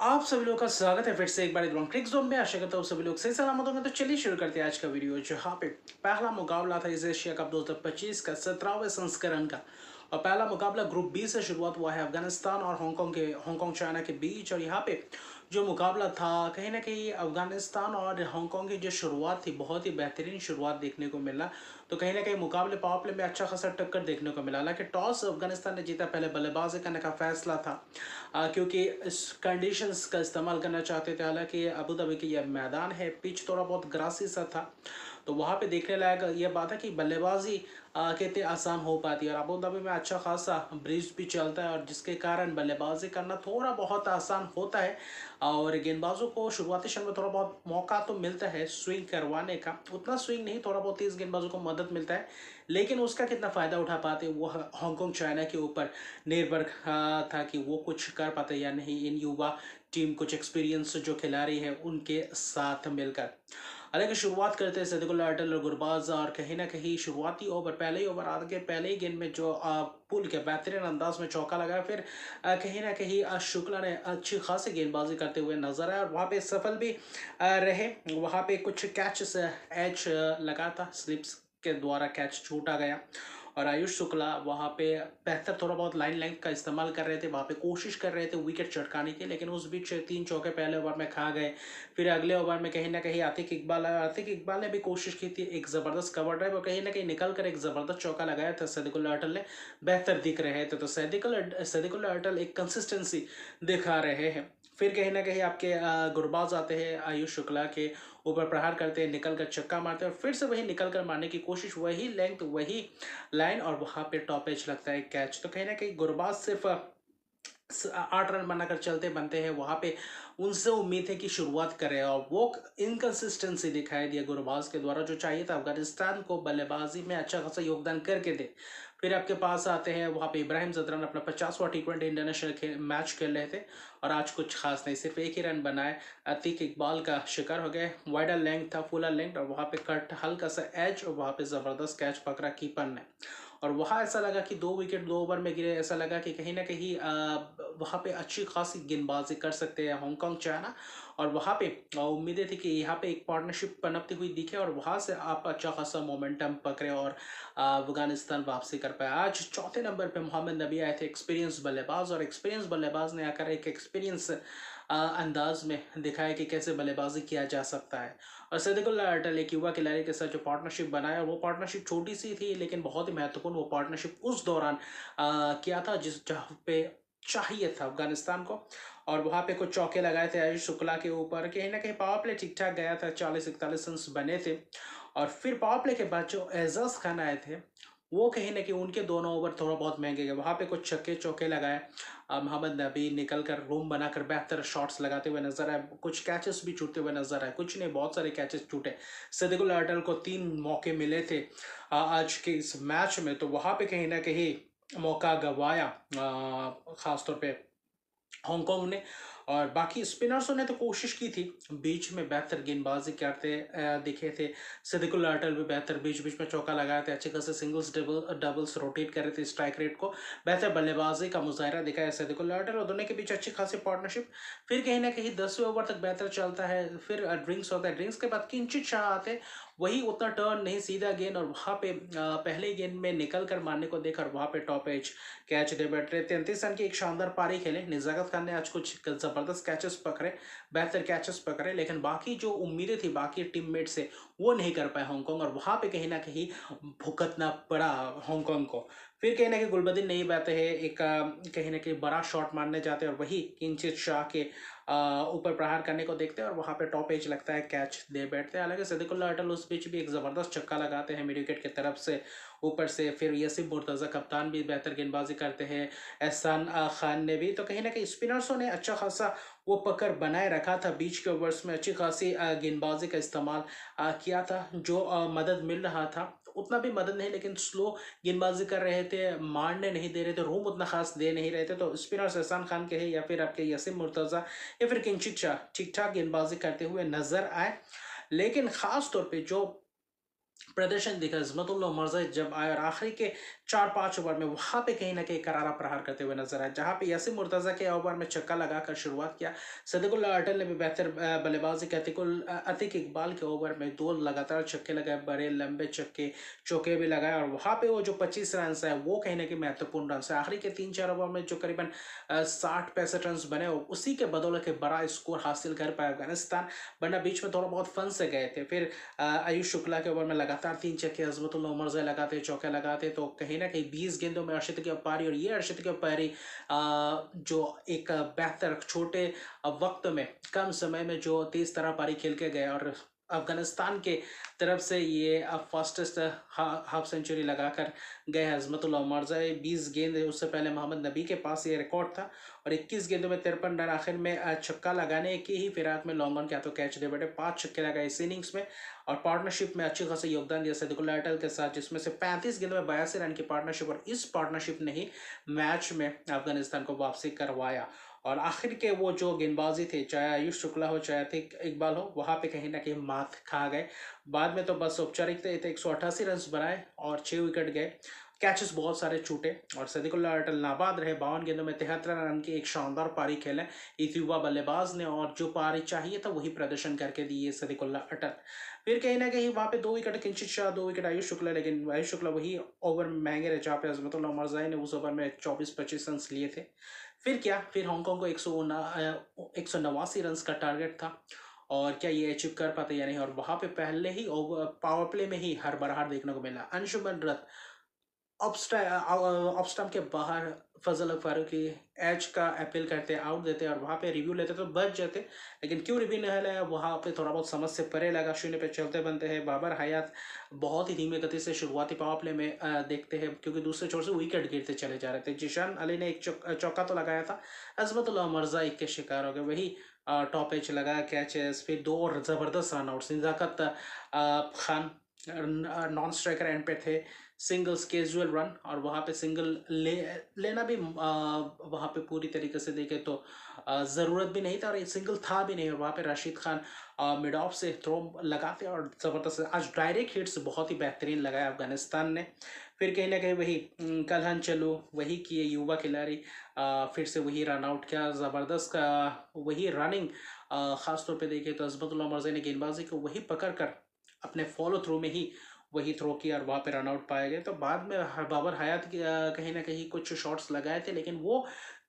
आप सभी लोगों का स्वागत है फिर से एक बार क्रिक जोन में। आशा करता हूँ सभी लोग सही सलामत होंगे। तो चलिए शुरू करते हैं आज का वीडियो, जहाँ पे पहला मुकाबला था इस एशिया कप 2025 का 17वें संस्करण का। और पहला मुकाबला ग्रुप बी से शुरुआत हुआ है अफगानिस्तान और हांगकांग चाइना के बीच। और यहाँ पे जो मुकाबला था, कहीं ना कहीं अफगानिस्तान और हांगकांग की जो शुरुआत थी, बहुत ही बेहतरीन शुरुआत देखने को मिला। तो कहीं ना कहीं मुकाबले पावर प्ले में अच्छा खासा टक्कर देखने को मिला। हालांकि टॉस अफगानिस्तान ने जीता, पहले बल्लेबाजी करने का फैसला था क्योंकि इस कंडीशंस का इस्तेमाल करना चाहते थे। हालांकि अबू धाबी की यह मैदान है, पिच थोड़ा बहुत ग्रासी सा था, तो वहाँ पे देखने लायक ये बात है कि बल्लेबाजी कितनी आसान हो पाती है। और अबू धाबी में अच्छा खासा ब्रिज भी चलता है, और जिसके कारण बल्लेबाजी करना थोड़ा बहुत आसान होता है। और गेंदबाजों को शुरुआती क्षण में थोड़ा बहुत मौका तो मिलता है स्विंग करवाने का, उतना स्विंग नहीं, थोड़ा बहुत तेज गेंदबाजों को मदद मिलता है, लेकिन उसका कितना फ़ायदा उठा पाते वो हांगकांग चाइना के ऊपर निर्भर था कि वो कुछ कर पाते या नहीं। इन युवा टीम कुछ एक्सपीरियंस जो खिलाड़ी है उनके साथ मिलकर। हालांकि शुरुआत करते हैं सदिकुल्ला अटल और गुरबाज, और कहीं ना कहीं शुरुआती ओवर, पहले ही ओवर आगे पहले ही गेंद में जो पुल के बेहतरीन अंदाज में चौका लगाया। फिर कहीं ना कहीं शुक्ला ने अच्छी खासी गेंदबाजी करते हुए नजर आया, और वहाँ पे सफल भी रहे। वहाँ पे कुछ कैच एच लगा था, स्लिप्स के द्वारा कैच छूटा गया। और आयुष शुक्ला वहाँ पे बेहतर थोड़ा बहुत लाइन लेंथ का इस्तेमाल कर रहे थे, वहाँ पे कोशिश कर रहे थे विकेट चटकाने की, लेकिन उस बीच 3 चौके पहले ओवर में खा गए। फिर अगले ओवर में कहीं ना कहीं आतिक इकबाल ने भी कोशिश की थी, एक ज़बरदस्त कवर ड्राइव, और कहीं ना कहीं निकल कर एक ज़बरदस्त चौका लगाया था। सदिकुल्ला अटल ने बेहतर दिख रहे थे, तो सदिकुल्ला अटल एक कंसिस्टेंसी दिखा रहे हैं। फिर कहीं ना कहीं आपके गुरबाज आते हैं, आयुष शुक्ला के ऊपर प्रहार करते हैं, निकल कर छक्का मारते हैं, और फिर से वही निकल कर मारने की कोशिश, वही लेंथ वही लाइन, और वहां पे टॉप एज लगता है कैच। तो कहीं ना कहीं गुरबाज सिर्फ 8 रन बनाकर चलते बनते हैं, वहां पे उनसे उम्मीद है कि शुरुआत करें, और वो इनकंसिस्टेंसी दिखाई दिया गुरबाज के द्वारा, जो चाहिए था अफगानिस्तान को बल्लेबाजी में अच्छा खासा योगदान करके दे। फिर आपके पास आते हैं, वहाँ पे इब्राहिम जदरान अपना 50वां T20 इंटरनेशनल मैच खेल रहे थे, और आज कुछ खास नहीं, सिर्फ एक ही रन बनाए, अतीक इकबाल का शिकार हो गए। वाइडर लेंथ था, फुलर लेंथ, और वहाँ पे कट हल्का सा एज, और वहाँ पे ज़बरदस्त कैच पकड़ा कीपर ने। और वहाँ ऐसा लगा कि 2 विकेट 2 ओवर में गिरे, ऐसा लगा कि कहीं ना कहीं वहाँ पे अच्छी खासी गेंदबाजी कर सकते हैं हांगकांग चाइना। और वहाँ पे उम्मीदें थी कि यहाँ पे एक पार्टनरशिप पनपती हुई दिखे, और वहाँ से आप अच्छा खासा मोमेंटम पकड़े और अफगानिस्तान वापसी कर पाए। आज चौथे नंबर पे मोहम्मद नबी आए थे, एक्सपीरियंस बल्लेबाज, और एक्सपीरियंस बल्लेबाज ने आकर एक एक्सपीरियंस अंदाज में दिखाया कि कैसे बल्लेबाजी किया जा सकता है। और सदिकुल्ला अटल एक युवा खिलाड़ी के साथ जो पार्टनरशिप बनाया, वो पार्टनरशिप छोटी सी थी लेकिन बहुत ही महत्वपूर्ण वो पार्टनरशिप उस दौरान किया था जिस जहाँ पे चाहिए था अफगानिस्तान को। और वहाँ पे कुछ चौके लगाए थे आयुष शुक्ला के ऊपर, कहीं ना कहीं पावर प्ले ठीक ठाक गया था, 40-41 रन बने थे। और फिर पावर प्ले के बाद जो एजाज खान आए थे, वो कहीं ना कहीं उनके दोनों ओवर थोड़ा बहुत महंगे गए। वहाँ पे कुछ छक्के चौके लगाए, मोहम्मद नबी निकल कर रूम बनाकर बेहतर शॉट्स लगाते हुए नजर आए, कुछ कैचेस भी छूटते हुए नजर आए, कुछ नहीं बहुत सारे कैचेस छूटे। सदिकुल्ला अटल को 3 मौके मिले थे आज के इस मैच में, तो वहाँ पे कहीं ना कहीं मौका गंवाया खासतौर पे हांगकांग ने। और बाकी स्पिनर्सों ने तो कोशिश की थी, बीच में बेहतर गेंदबाजी करते दिखे थे। सिद्दीकुल्ला अटल भी बेहतर बीच बीच में चौका लगाए थे, अच्छे खासे सिंगल्स डबल्स रोटेट कर रहे थे, स्ट्राइक रेट को बेहतर बल्लेबाजी का मुजाहरा दिखाया सिद्दीकुल्ला अटल, और दोनों के बीच अच्छी खासी पार्टनरशिप। फिर कहीं ना कहीं 10वें ओवर तक बेहतर चलता है, फिर ड्रिंक्स होता है, ड्रिंक्स के बाद किंचित शाह आते, वही उतना टर्न नहीं, सीधा गेंद, और वहाँ पे पहले गेंद में निकल कर मारने को देखकर वहाँ पे टॉप एज कैच दे बैठ रहे। 33 रन की एक शानदार पारी खेले निजाकत खान ने, आज कुछ जबरदस्त कैचेस पकड़े, बेहतर कैचेस पकड़े, लेकिन बाकी जो उम्मीदें थी बाकी टीममेट से, वो नहीं कर पाए हांगकांग, और वहाँ पे कहीं ना कहीं भुगतना पड़ा हांगकांग को। फिर कहीं ना कहीं गुलबदीन नहीं पाते हैं, एक कहीं ना कहीं बड़ा शॉट मारने जाते हैं, और वही किंचित शाह के ऊपर प्रहार करने को देखते हैं, और वहाँ पे टॉप एज लगता है, कैच दे बैठते हैं। हालांकि सदिकुल्ला अटल उस बीच भी एक ज़बरदस्त छक्का लगाते हैं मिड विकेट की तरफ से ऊपर से। फिर यसीम मुर्तज़ा कप्तान भी बेहतर गेंदबाजी करते हैं, एहसान खान ने भी। तो कहीं ना कहीं स्पिनर्सों ने अच्छा खासा वो पकड़ बनाए रखा था, बीच के ओवर्स में अच्छी खासी गेंदबाजी का इस्तेमाल किया था, जो मदद मिल रहा था उतना भी मदद नहीं, लेकिन स्लो गेंदबाजी कर रहे थे, मारने नहीं दे रहे थे, रूम उतना खास दे नहीं रहे थे। तो स्पिनर्स एहसान खान के हैं, या फिर आपके यसीम मुर्तज़ा, या फिर किंचित शाह ठीक ठाक गेंदबाजी करते हुए नजर आए। लेकिन खास तौर पे जो प्रदर्शन दिखा इस्मतुल्लाह उमरज़ई जब आए और आखिरी के 4-5 ओवर में वहाँ पे कहीं न कहीं करारा प्रहार करते हुए नज़र आए, जहाँ पे यासिर मुर्तज़ा के ओवर में छक्का लगाकर शुरुआत किया। सदकुल्ला अटल ने भी बेहतर बल्लेबाजी की। अतीक इकबाल के ओवर में 2 लगातार छक्के लगाए, बड़े लंबे छक्के, चौके भी लगाए और वहाँ पे वो जो 25 रन्स है, वो कहीं न कहीं महत्वपूर्ण रन्स है। आखिरी के 3-4 ओवर में जो करीबन 60-65 रन्स बने, उसी के बदौलत एक बड़ा स्कोर हासिल कर पाया अफ़गानिस्तान, वरना बीच में थोड़ा बहुत फन से गए थे। फिर आयुष शुक्ला के ओवर में लगातार 3 छक्के अज़मतुल्लाह उमरज़ई लगाते, चौके लगाते, तो कहीं न कहीं 20 गेंदों में अर्शद की पारी, और ये अर्शद की पारी जो एक बेहतर छोटे वक़्त में, कम समय में जो तेज़ तरह पारी खेल के गए और अफ़गानिस्तान के तरफ से ये फास्टेस्ट हाफ सेंचुरी लगाकर गए हैं अज़मतुल्लाह उमरज़ई। 20 गेंद है, उससे पहले मोहम्मद नबी के पास ये रिकॉर्ड था और 21 गेंदों में 53 रन। आखिर में छक्का लगाने की ही फिराक में लॉन्ग ऑन के हाथों कैच दे बैठे। 5 छक्के लगाए इस इनिंग्स में और पार्टनरशिप में अच्छी खासा योगदान दिया सदकुल्ला अटल के साथ, जिसमें से 35 गेंदों में 82 रन की पार्टनरशिप, और इस पार्टनरशिप ने ही मैच में अफगानिस्तान को वापसी करवाया। और आखिर के वो जो गेंदबाजी थे, चाहे आयुष शुक्ला हो चाहे अतीक इकबाल हो, वहाँ पे कहीं ना कहीं मात खा गए। बाद में तो बस औपचारिक थे, 188 रन बनाए और 6 विकेट गए, कैचेस बहुत सारे छूटे और सदकुल्ला अटल नाबाद रहे। 52 गेंदों में 73 रन की एक शानदार पारी खेले इस युवा बल्लेबाज ने, और जो पारी चाहिए था वही प्रदर्शन करके दिए सदकुल्ला अटल। फिर कहीं ना कहीं वहाँ पे 2 विकेट किंचित शाह, 2 विकेट आयुष शुक्ला, लेकिन आयुष शुक्ला वही ओवर में महंगे रहे जहाँ पे अजमतुल्लाह उमरज़ई ने उस ओवर में 24-25 रन लिए थे। फिर क्या, फिर हांगकांग को 189 रन का टारगेट था और क्या ये अचीव कर पाते या नहीं, और वहाँ पे पहले ही पावर प्ले में ही हरबराहट देखने को मिला। अंशुमन रथ ऑफ स्टंप के बाहर फजल फारूकी एज का अपील करते, आउट देते और वहाँ पे रिव्यू लेते तो बच जाते, लेकिन क्यों रिव्यू नहीं लिया, वहाँ पे थोड़ा बहुत समझ से परे लगा। 0 पे चलते बनते हैं। बाबर हयात बहुत ही धीमे गति से शुरुआती पावर प्ले में देखते हैं, क्योंकि दूसरे छोर से विकेट गिरते चले जा रहे थे। जिशान अली ने एक चौका तो लगाया था, अजमतुल्लाह उमरज़ई के शिकार हो गए। वही टॉप एज लगा कैचेस, फिर 2 और ज़बरदस्त रन आउट। सिंजाकत खान नॉन स्ट्राइकर एंड पे थे, सिंगल्स कैजुअल रन, और वहाँ पे सिंगल लेना भी वहाँ पे पूरी तरीके से देखे तो ज़रूरत भी नहीं था और एक सिंगल था भी नहीं। और वहाँ पे राशिद खान मिड ऑफ से थ्रो लगाते और ज़बरदस्त आज डायरेक्ट हिट्स बहुत ही बेहतरीन लगाया अफगानिस्तान ने। फिर कहीं ना कहीं वही कलहन चलो वही किए युवा खिलाड़ी, फिर से वही रन आउट किया ज़बरदस्त का, वही रनिंग ख़ास तौर पे देखे तो अज़मतुल्लाह उमरज़ई ने गेंदबाजी को वही पकड़ कर अपने फॉलो थ्रू में ही वही थ्रो किया और वहाँ पे रन आउट पाए गए। तो बाद में बाबर हयात कहीं ना कहीं कुछ शॉट्स लगाए थे, लेकिन वो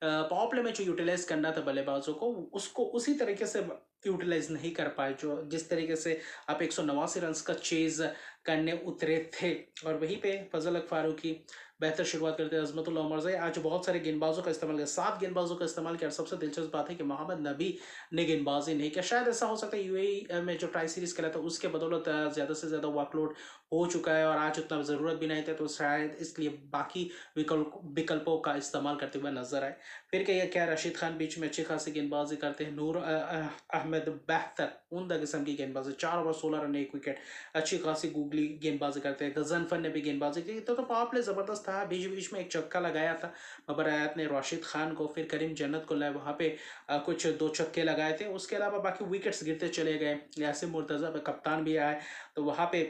पावर प्ले में जो यूटिलाइज करना था बल्लेबाजों को, उसको उसी तरीके से यूटिलाइज नहीं कर पाए जो जिस तरीके से आप 189 रन का चेज करने उतरे थे। और वहीं पे फजल फारूकी बेहतर शुरुआत करते हैं। अजमतुल्लाह उमरज़ई आज बहुत सारे गेंदबाजों का इस्तेमाल किया, 7 गेंदबाजों का इस्तेमाल किया। और सबसे दिलचस्प बात है कि मोहम्मद नबी ने गेंदबाजी नहीं किया। शायद ऐसा हो सकता है यूएई में जो ट्राई सीरीज खेला था उसके बदौलत ज़्यादा से ज़्यादा वर्कलोड हो चुका है और आज उतना ज़रूरत भी नहीं था, तो शायद इसलिए बाकी विकल्पों का इस्तेमाल करते हुए नजर आए। फिर क्या रशीद खान बीच में अच्छी खासी गेंदबाजी करते हैं। नूर अहमद बेहतर उमदा किस्म की गेंदबाजी, 4 ओवर 16 रन 1 विकेट, अच्छी खासी गूगली गेंदबाजी करते हैं। गजनफर ने भी गेंदबाजी की, तो पावर प्ले ज़बरदस्त था। बीच बीच में एक चक्का लगाया था बाबर हयात ने राशिद खान को, फिर करीम जन्नत को लाए, वहाँ पे कुछ 2 छक्के लगाए थे। उसके अलावा बाकी विकेट्स गिरते चले गए। यासिर मुर्तज़ा कप्तान भी आए, तो वहाँ पे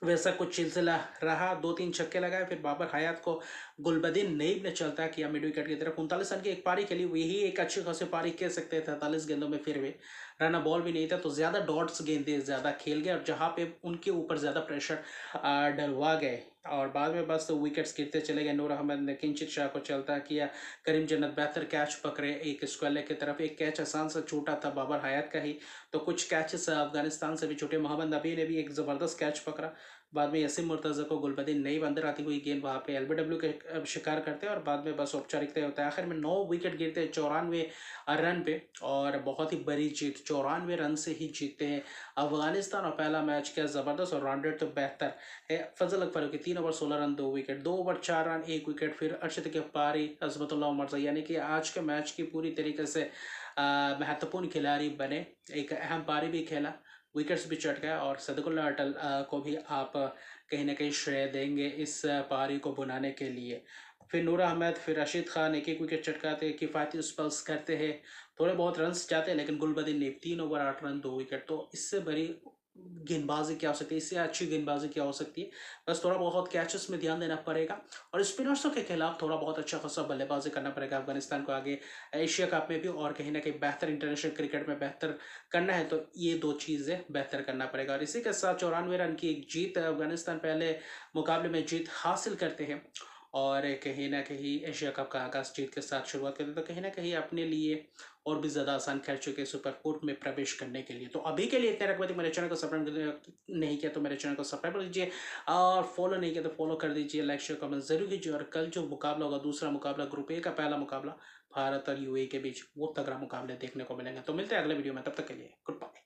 वैसा कुछ सिलसिला रहा। 2-3 छक्के लगाए, फिर बाबर हयात को गुलबदीन नईब ने चलता किया मिड विकेट की तरफ। 39 रन की एक पारी खेली, वही एक अच्छी खासी पारी कह सकते हैं। 43 गेंदों में फिर भी रन बॉल भी नहीं था, तो ज़्यादा डॉट्स गेंदे ज़्यादा खेल गए और जहाँ पे उनके ऊपर ज़्यादा प्रेशर डलवा गए और बाद में बस विकेट्स गिरते चले गए। नूर अहमद ने किंचित शाह को चलता किया, करीम जन्नत बेहतर कैच पकड़े एक स्क्वायर लेग की तरफ। एक कैच आसान सा छूटा था बाबर हयात का ही, तो कुछ कैचेस अफगानिस्तान से भी छूटे। मोहम्मद नबी ने भी एक ज़बरदस्त कैच पकड़ा। बाद में यासिर मुर्तज़ा को गुलबदीन नई अंदर आती हुई गेंद वहाँ पे एलबीडब्ल्यू के शिकार करते हैं और बाद में बस औपचारिकता होता है। आखिर में 9 विकेट गिरते हैं 94 रन पे और बहुत ही बड़ी जीत, 94 रन से ही जीतते हैं अफगानिस्तान। और पहला मैच क्या ज़बरदस्त और रन रेट तो बेहतर है। Fazal Farooqi 3 over 16 run 2 wicket, 2 over 4 run 1 wicket. फिर अर्शद के पारी, अज़मतुल्लाह उमरज़ई, यानी कि आज के मैच की पूरी तरीके से महत्वपूर्ण खिलाड़ी बने। एक अहम पारी भी खेला, विकेट्स भी चढ़ गया और सदकुल्ला अटल को भी आप कहीं ना कहीं श्रेय देंगे इस पारी को बुनाने के लिए। फिर नूर अहमद, फिर रशीद खान एक एक विकेट चटकाते, किफ़ायती स्पेल्स करते हैं, थोड़े बहुत रन्स जाते हैं, लेकिन गुलबदीन ने 3 ओवर 8 रन 2 विकेट, तो इससे बड़ी गेंदबाजी क्या हो सकती है, इससे अच्छी गेंदबाजी क्या हो सकती है। बस थोड़ा बहुत कैचेस में ध्यान देना पड़ेगा और स्पिनर्सों के खिलाफ थोड़ा बहुत अच्छा खासा बल्लेबाजी करना पड़ेगा अफगानिस्तान को आगे एशिया कप में भी, और कहीं ना कहीं बेहतर इंटरनेशनल क्रिकेट में बेहतर करना है तो ये दो चीज़ें बेहतर करना पड़ेगा। और इसी के साथ 94 रन की एक जीत, अफगानिस्तान पहले मुकाबले में जीत हासिल करते हैं और कहीं ना कहीं एशिया कप का आगाज जीत के साथ शुरुआत करते हैं, तो कहीं ना कहीं अपने लिए और भी ज़्यादा आसान कर चुके हैं सुपर फोर में प्रवेश करने के लिए। तो अभी के लिए इतने रखते थे। मेरे चैनल को सब्सक्राइब नहीं किया तो मेरे चैनल को सब्सक्राइब कर दीजिए, और फॉलो नहीं किया तो फॉलो कर दीजिए, लाइक शेयर कमेंट जरूर कीजिए। और कल जो मुकाबला होगा, दूसरा मुकाबला ग्रुप ए का पहला मुकाबला भारत और यूएई के बीच, वो तगड़ा मुकाबले देखने को मिलेंगे। तो मिलते हैं अगले वीडियो में, तब तक के लिए गुड बाय।